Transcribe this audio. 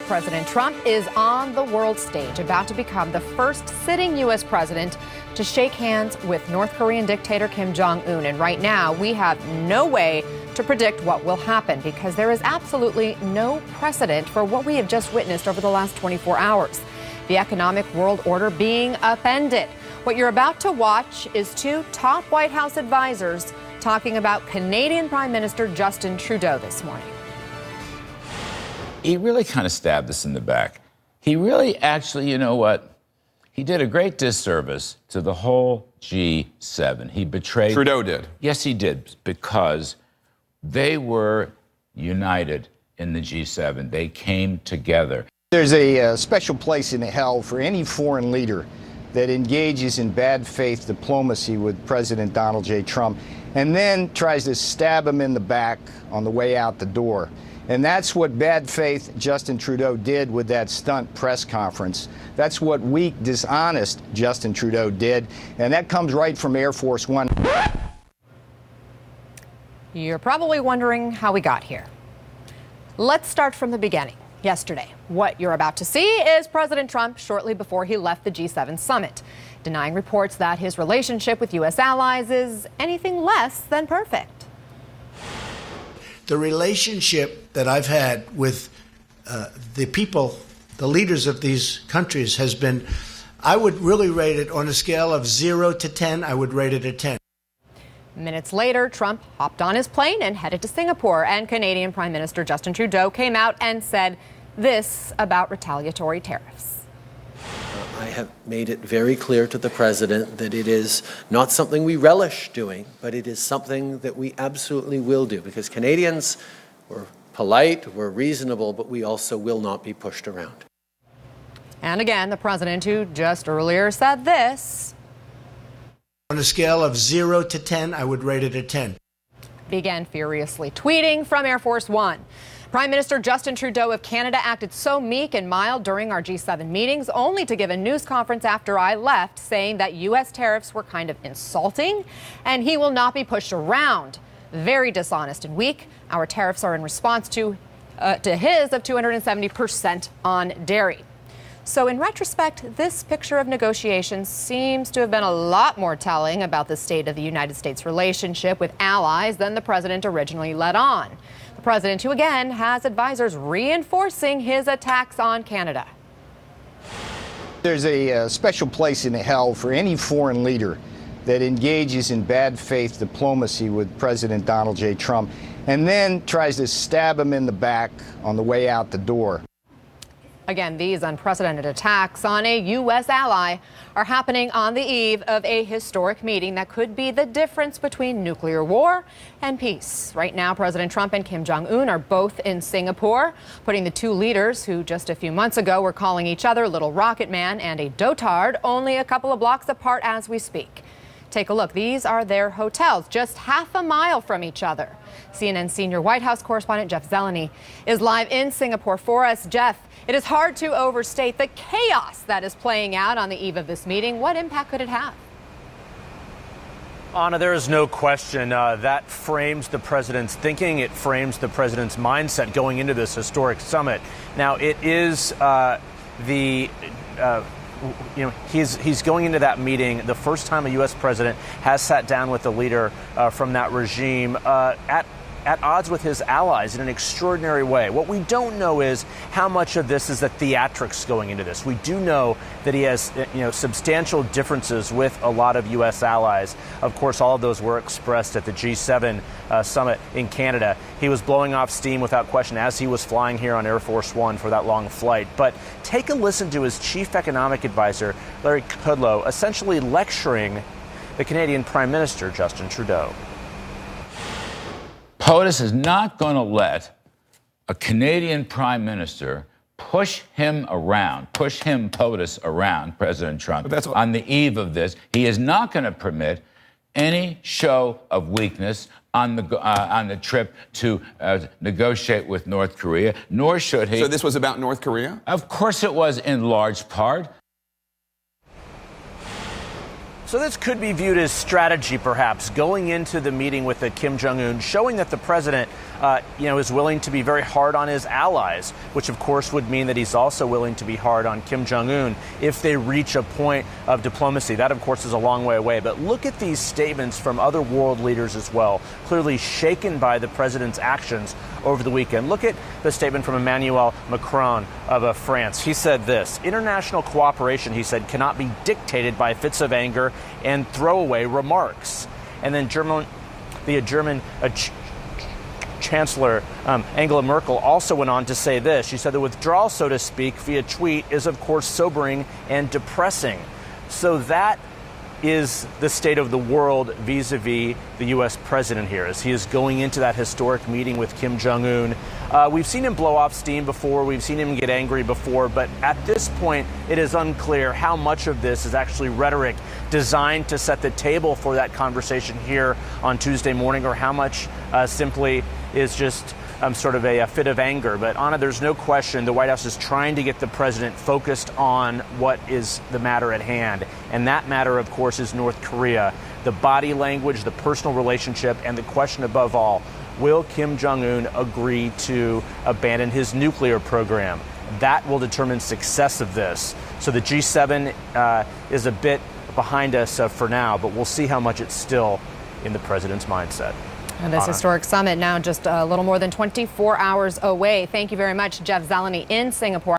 President Trump is on the world stage, about to become the first sitting U.S. president to shake hands with North Korean dictator Kim Jong-un. And right now, we have no way to predict what will happen because there is absolutely no precedent for what we have just witnessed over the last 24 hours. The economic world order being upended. What you're about to watch is two top White House advisors talking about Canadian Prime Minister Justin Trudeau this morning. He really kind of stabbed us in the back. He really actually, you know what? He did a great disservice to the whole G7. He betrayed... Trudeau did. Yes, he did, because they were united in the G7. They came together. There's a special place in hell for any foreign leader that engages in bad faith diplomacy with President Donald J. Trump and then tries to stab him in the back on the way out the door. And that's what bad faith Justin Trudeau did with that stunt press conference. That's what weak, dishonest Justin Trudeau did. And that comes right from Air Force One. You're probably wondering how we got here. Let's start from the beginning. Yesterday, what you're about to see is President Trump shortly before he left the G7 summit, denying reports that his relationship with U.S. allies is anything less than perfect. The relationship that I've had with the people, the leaders of these countries has been, I would really rate it on a scale of 0 to 10, I would rate it a 10. Minutes later, Trump hopped on his plane and headed to Singapore, and Canadian Prime Minister Justin Trudeau came out and said this about retaliatory tariffs. I have made it very clear to the president that it is not something we relish doing, but it is something that we absolutely will do, because Canadians, we're polite, we're reasonable, but we also will not be pushed around. And again, the president, who just earlier said this. On a scale of 0 to 10, I would rate it a 10. Began furiously tweeting from Air Force One. Prime Minister Justin Trudeau of Canada acted so meek and mild during our G7 meetings, only to give a news conference after I left saying that U.S. tariffs were kind of insulting and he will not be pushed around. Very dishonest and weak. Our tariffs are in response to his of 270% on dairy. So in retrospect, this picture of negotiations seems to have been a lot more telling about the state of the United States relationship with allies than the president originally let on. The president, who again has advisors reinforcing his attacks on Canada. There's a special place in hell for any foreign leader that engages in bad faith diplomacy with President Donald J. Trump and then tries to stab him in the back on the way out the door. Again, these unprecedented attacks on a U.S. ally are happening on the eve of a historic meeting that could be the difference between nuclear war and peace. Right now, President Trump and Kim Jong-un are both in Singapore, putting the two leaders, who just a few months ago were calling each other Little Rocket Man and a dotard, only a couple of blocks apart as we speak. Take a look. These are their hotels, just half a mile from each other. CNN senior White House correspondent Jeff Zeleny is live in Singapore for us. Jeff, it is hard to overstate the chaos that is playing out on the eve of this meeting. What impact could it have? Anna, there is no question that frames the president's thinking. It frames the president's mindset going into this historic summit. Now, it is he's going into that meeting the first time a U.S. president has sat down with a leader from that regime at odds with his allies in an extraordinary way. What we don't know is how much of this is the theatrics going into this. We do know that he has, substantial differences with a lot of U.S. allies. Of course, all of those were expressed at the G7 summit in Canada. He was blowing off steam without question as he was flying here on Air Force One for that long flight. But take a listen to his chief economic advisor, Larry Kudlow, essentially lecturing the Canadian Prime Minister, Justin Trudeau. POTUS is not going to let a Canadian prime minister push him, POTUS, around President Trump on the eve of this. He is not going to permit any show of weakness on the trip to negotiate with North Korea, nor should he. So this was about North Korea? Of course it was, in large part. So this could be viewed as strategy, perhaps, going into the meeting with Kim Jong-un, showing that the president is willing to be very hard on his allies, which of course would mean that he's also willing to be hard on Kim Jong-un if they reach a point of diplomacy. That, of course, is a long way away. But look at these statements from other world leaders as well, clearly shaken by the president's actions over the weekend. Look at the statement from Emmanuel Macron of France. He said this: international cooperation, he said, cannot be dictated by fits of anger and throwaway remarks. And then the German Chancellor Angela Merkel also went on to say this. She said the withdrawal, so to speak, via tweet is, of course, sobering and depressing. So that is the state of the world vis-a-vis the U.S. president here as he is going into that historic meeting with Kim Jong-un. We've seen him blow off steam before. We've seen him get angry before. But at this point, it is unclear how much of this is actually rhetoric designed to set the table for that conversation here on Tuesday morning, or how much simply is just sort of a fit of anger. But Anna, there's no question the White House is trying to get the president focused on what is the matter at hand. And that matter, of course, is North Korea. The body language, the personal relationship, and the question above all, will Kim Jong-un agree to abandon his nuclear program? That will determine success of this. So the G7 is a bit behind us for now, but we'll see how much it's still in the president's mindset. And this historic summit now just a little more than 24 hours away. Thank you very much, Jeff Zeleny in Singapore.